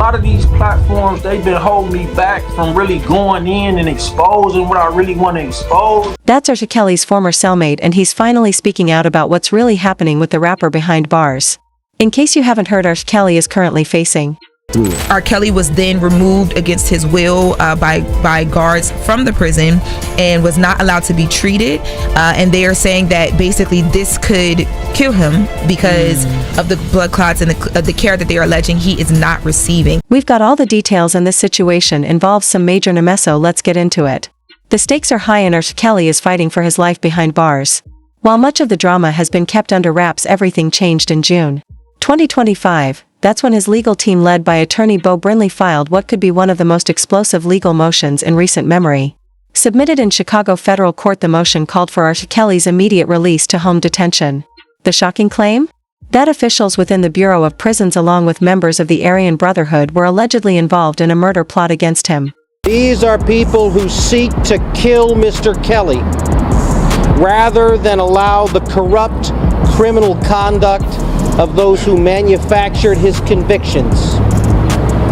lot of these platforms, they've been holding me back from really going in and exposing what I really want to expose. That's R. Kelly's former cellmate, and he's finally speaking out about what's really happening with the rapper behind bars. In case you haven't heard, R. Kelly is currently facing. R. Kelly was then removed against his will by guards from the prison and was not allowed to be treated. And they are saying that basically this could kill him because of the blood clots and the care that they are alleging he is not receiving. We've got all the details, and this situation involves some major nemeso. Let's get into it. The stakes are high, and R. Kelly is fighting for his life behind bars. While much of the drama has been kept under wraps, everything changed in June 2025. That's when his legal team, led by attorney Beau Brindley, filed what could be one of the most explosive legal motions in recent memory. Submitted in Chicago federal court, the motion called for R. Kelly's immediate release to home detention. The shocking claim? That officials within the Bureau of Prisons, along with members of the Aryan Brotherhood, were allegedly involved in a murder plot against him. These are people who seek to kill Mr. Kelly, rather than allow the corrupt criminal conduct of those who manufactured his convictions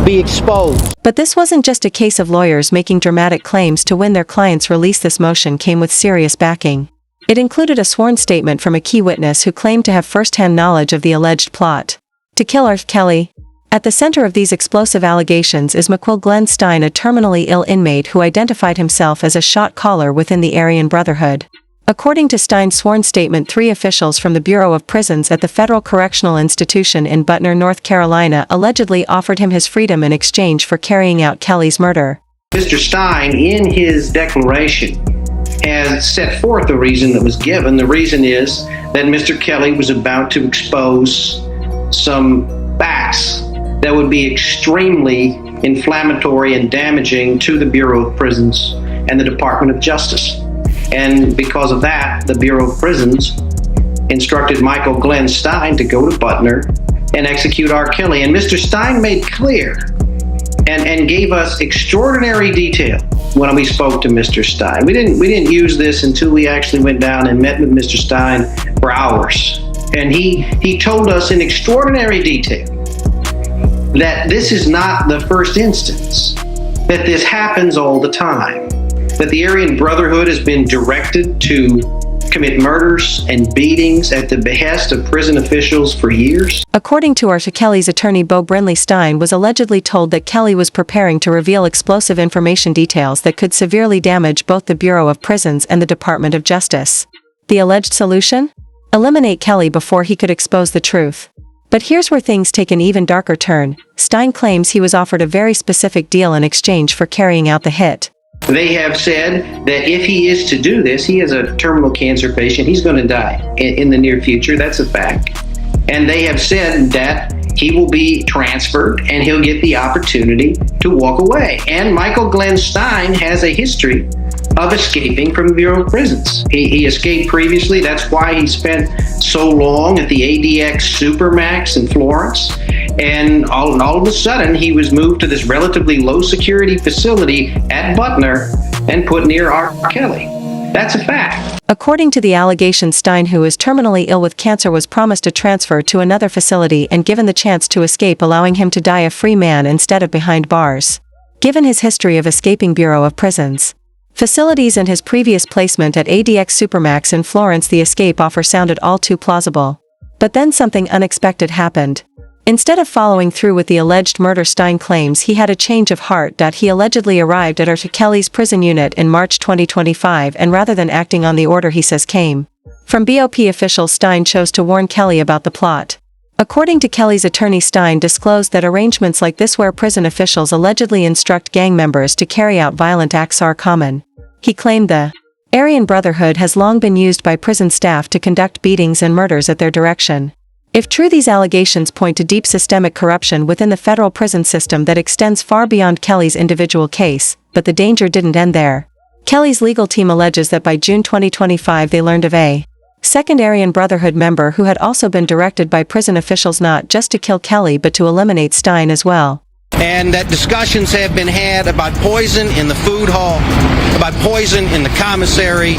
be exposed. But this wasn't just a case of lawyers making dramatic claims to win their client's release. This motion came with serious backing. It included a sworn statement from a key witness who claimed to have first-hand knowledge of the alleged plot to kill R. Kelly. At the center of these explosive allegations is McQuill Glenn Stein, a terminally ill inmate who identified himself as a shot caller within the Aryan Brotherhood. According to Stein's sworn statement, 3 officials from the Bureau of Prisons at the Federal Correctional Institution in Butner, North Carolina, allegedly offered him his freedom in exchange for carrying out Kelly's murder. Mr. Stein, in his declaration, has set forth the reason that was given. The reason is that Mr. Kelly was about to expose some facts that would be extremely inflammatory and damaging to the Bureau of Prisons and the Department of Justice. And because of that, the Bureau of Prisons instructed Michael Glenn Stein to go to Butner and execute R. Kelly. And Mr. Stein made clear and gave us extraordinary detail when we spoke to Mr. Stein. We didn't use this until we actually went down and met with Mr. Stein for hours. And he told us in extraordinary detail that this is not the first instance, that this happens all the time, that the Aryan Brotherhood has been directed to commit murders and beatings at the behest of prison officials for years. According to R. Kelly's attorney Beau Brindley, Stein was allegedly told that Kelly was preparing to reveal explosive information details that could severely damage both the Bureau of Prisons and the Department of Justice. The alleged solution? Eliminate Kelly before he could expose the truth. But here's where things take an even darker turn. Stein claims he was offered a very specific deal in exchange for carrying out the hit. They have said that if he is to do this, he is a terminal cancer patient, he's going to die in the near future. That's a fact. And they have said that he will be transferred and he'll get the opportunity to walk away. And Michael Glenn Stein has a history of escaping from the Bureau of Prisons. He escaped previously. That's why he spent so long at the ADX Supermax in Florence. And all of a sudden, he was moved to this relatively low security facility at Butner and put near R. Kelly. That's a fact. According to the allegations, Stein, who is terminally ill with cancer, was promised a transfer to another facility and given the chance to escape, allowing him to die a free man instead of behind bars. Given his history of escaping Bureau of Prisons facilities and his previous placement at ADX Supermax in Florence, the escape offer sounded all too plausible. But then something unexpected happened. Instead of following through with the alleged murder, Stein claims he had a change of heart. He allegedly arrived at R. Kelly's prison unit in March 2025, and rather than acting on the order he says came from BOP officials, Stein chose to warn Kelly about the plot. According to Kelly's attorney, Stein disclosed that arrangements like this, where prison officials allegedly instruct gang members to carry out violent acts, are common. He claimed the Aryan Brotherhood has long been used by prison staff to conduct beatings and murders at their direction. If true, these allegations point to deep systemic corruption within the federal prison system that extends far beyond Kelly's individual case. But the danger didn't end there. Kelly's legal team alleges that by June 2025 they learned of a second Aryan Brotherhood member who had also been directed by prison officials not just to kill Kelly but to eliminate Stein as well. and that discussions have been had about poison in the food hall, about poison in the commissary.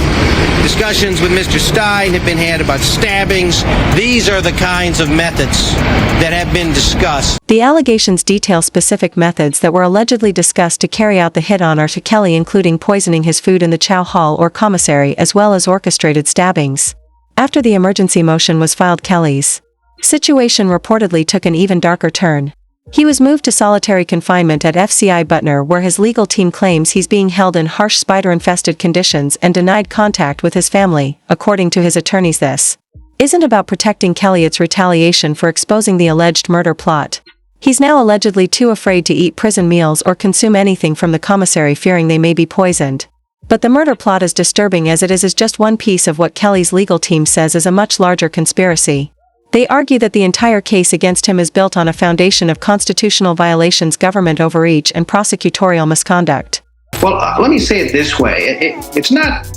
Discussions with Mr. Stein have been had about stabbings. These are the kinds of methods that have been discussed. The allegations detail specific methods that were allegedly discussed to carry out the hit on R. Kelly, including poisoning his food in the chow hall or commissary, as well as orchestrated stabbings. After the emergency motion was filed, Kelly's situation reportedly took an even darker turn. He was moved to solitary confinement at FCI Butner, where his legal team claims he's being held in harsh spider-infested conditions and denied contact with his family. According to his attorneys, this isn't about protecting Kelly, it's retaliation for exposing the alleged murder plot. He's now allegedly too afraid to eat prison meals or consume anything from the commissary, fearing they may be poisoned. But the murder plot is disturbing as it is just one piece of what Kelly's legal team says is a much larger conspiracy. They argue that the entire case against him is built on a foundation of constitutional violations, government overreach, and prosecutorial misconduct. Well, let me say it this way: it's not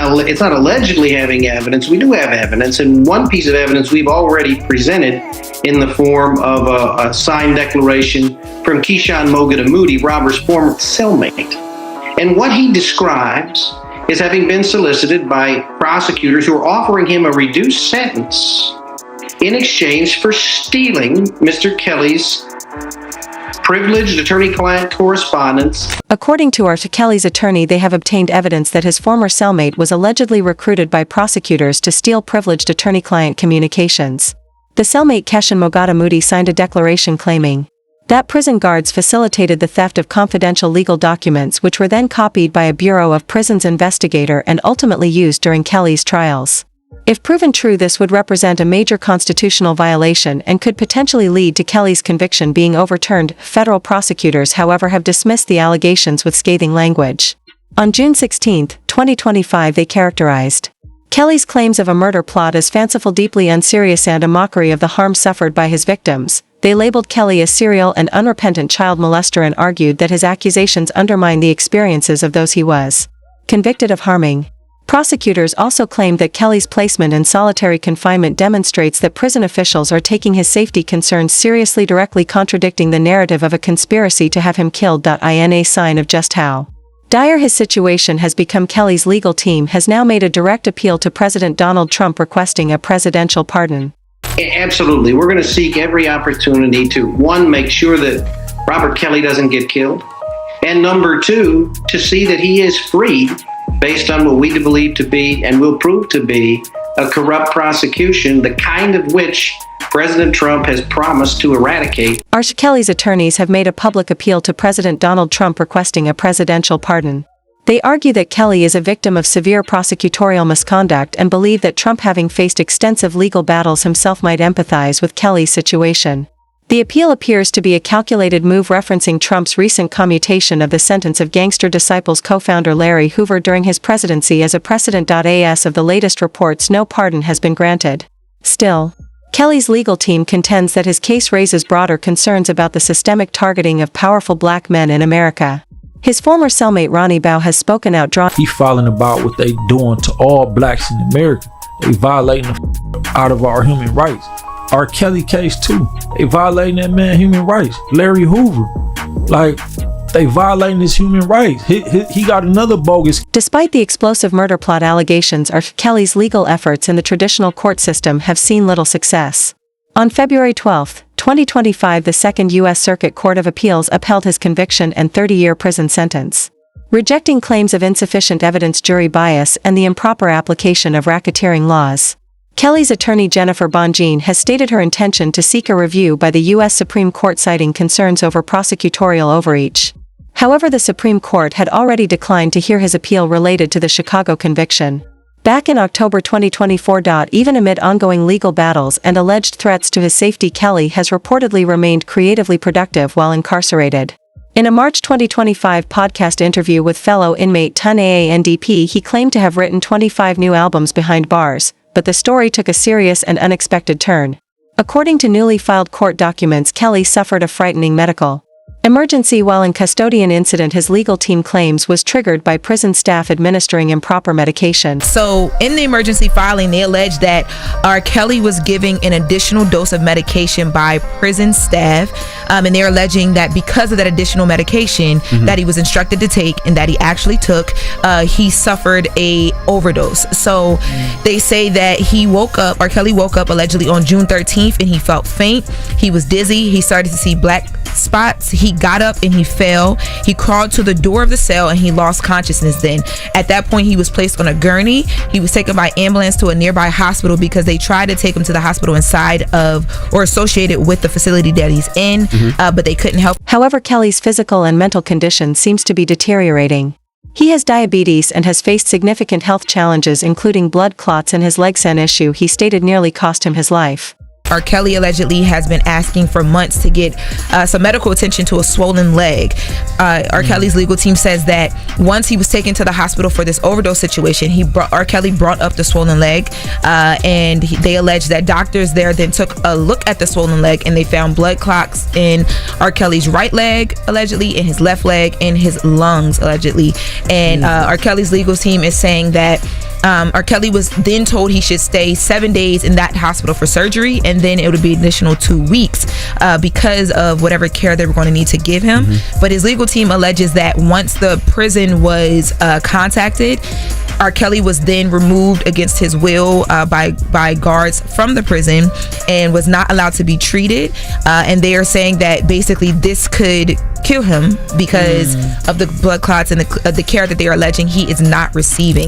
allegedly having evidence. We do have evidence, and one piece of evidence we've already presented in the form of a signed declaration from Keyshawn Mogadamudi, Robert's former cellmate, and what he describes is having been solicited by prosecutors who are offering him a reduced sentence in exchange for stealing Mr. Kelly's privileged attorney-client correspondence. According to R. Kelly's attorney, they have obtained evidence that his former cellmate was allegedly recruited by prosecutors to steal privileged attorney-client communications. The cellmate Keshan Mogadamudi signed a declaration claiming that prison guards facilitated the theft of confidential legal documents, which were then copied by a Bureau of Prisons investigator and ultimately used during Kelly's trials. If proven true, this would represent a major constitutional violation and could potentially lead to Kelly's conviction being overturned. Federal prosecutors, however, have dismissed the allegations with scathing language. On June 16, 2025, they characterized Kelly's claims of a murder plot as fanciful, deeply unserious, and a mockery of the harm suffered by his victims. They labeled Kelly a serial and unrepentant child molester and argued that his accusations undermine the experiences of those he was convicted of harming. Prosecutors also claimed that Kelly's placement in solitary confinement demonstrates that prison officials are taking his safety concerns seriously, directly contradicting the narrative of a conspiracy to have him killed. In a sign of just how dire his situation has become, Kelly's legal team has now made a direct appeal to President Donald Trump requesting a presidential pardon. Absolutely. We're going to seek every opportunity to, one, make sure that Robert Kelly doesn't get killed, and number two, to see that he is freed based on what we believe to be and will prove to be a corrupt prosecution, the kind of which President Trump has promised to eradicate. R. Kelly's attorneys have made a public appeal to President Donald Trump requesting a presidential pardon. They argue that Kelly is a victim of severe prosecutorial misconduct and believe that Trump, having faced extensive legal battles himself, might empathize with Kelly's situation. The appeal appears to be a calculated move, referencing Trump's recent commutation of the sentence of Gangster Disciples co-founder Larry Hoover during his presidency as a precedent. As of the latest reports, no pardon has been granted. Still, Kelly's legal team contends that his case raises broader concerns about the systemic targeting of powerful black men in America. His former cellmate Ronnie Bao has spoken out, He filing about what they doing to all blacks in America. They violating the out of our human rights. R. Kelly case too. They violating that man human rights. Larry Hoover. Like, they violating his human rights. He got another bogus. Despite the explosive murder plot allegations, R. Kelly's legal efforts in the traditional court system have seen little success. On February 12, 2025, the Second U.S. Circuit Court of Appeals upheld his conviction and 30-year prison sentence, rejecting claims of insufficient evidence, jury bias, and the improper application of racketeering laws. Kelly's attorney Jennifer Bonjean has stated her intention to seek a review by the U.S. Supreme Court, citing concerns over prosecutorial overreach. However, the Supreme Court had already declined to hear his appeal related to the Chicago conviction. Back in October 2024, even amid ongoing legal battles and alleged threats to his safety, Kelly has reportedly remained creatively productive while incarcerated. In a March 2025 podcast interview with fellow inmate TUN-AANDP, he claimed to have written 25 new albums behind bars, but the story took a serious and unexpected turn. According to newly filed court documents, Kelly suffered a frightening medical Emergency while in custodian incident his legal team claims was triggered by prison staff administering improper medication. So in the emergency filing, they allege that R. Kelly was giving an additional dose of medication by prison staff, and they're alleging that because of that additional medication that he was instructed to take and that he actually took, he suffered a overdose. So they say that R. Kelly woke up allegedly on June 13th and he felt faint, he was dizzy, he started to see black spots, he got up and he fell, he crawled to the door of the cell and he lost consciousness. Then at that point he was placed on a gurney. He was taken by ambulance to a nearby hospital because they tried to take him to the hospital inside of or associated with the facility that he's in, but they couldn't help. However, Kelly's physical and mental condition seems to be deteriorating. He has diabetes and has faced significant health challenges including blood clots, and his leg an issue he stated nearly cost him his life. R. Kelly allegedly has been asking for months to get some medical attention to a swollen leg. R. Kelly's legal team says that once he was taken to the hospital for this overdose situation, R. Kelly brought up the swollen leg, and they allege that doctors there then took a look at the swollen leg and they found blood clots in R. Kelly's right leg, allegedly, in his left leg, in his lungs, allegedly. And R. Kelly's legal team is saying that R. Kelly was then told he should stay 7 days in that hospital for surgery, and then it would be an additional 2 weeks because of whatever care they were going to need to give him. But his legal team alleges that once the prison was contacted, R. Kelly was then removed against his will by guards from the prison and was not allowed to be treated. And they are saying that basically this could kill him because of the blood clots and the care that they are alleging he is not receiving.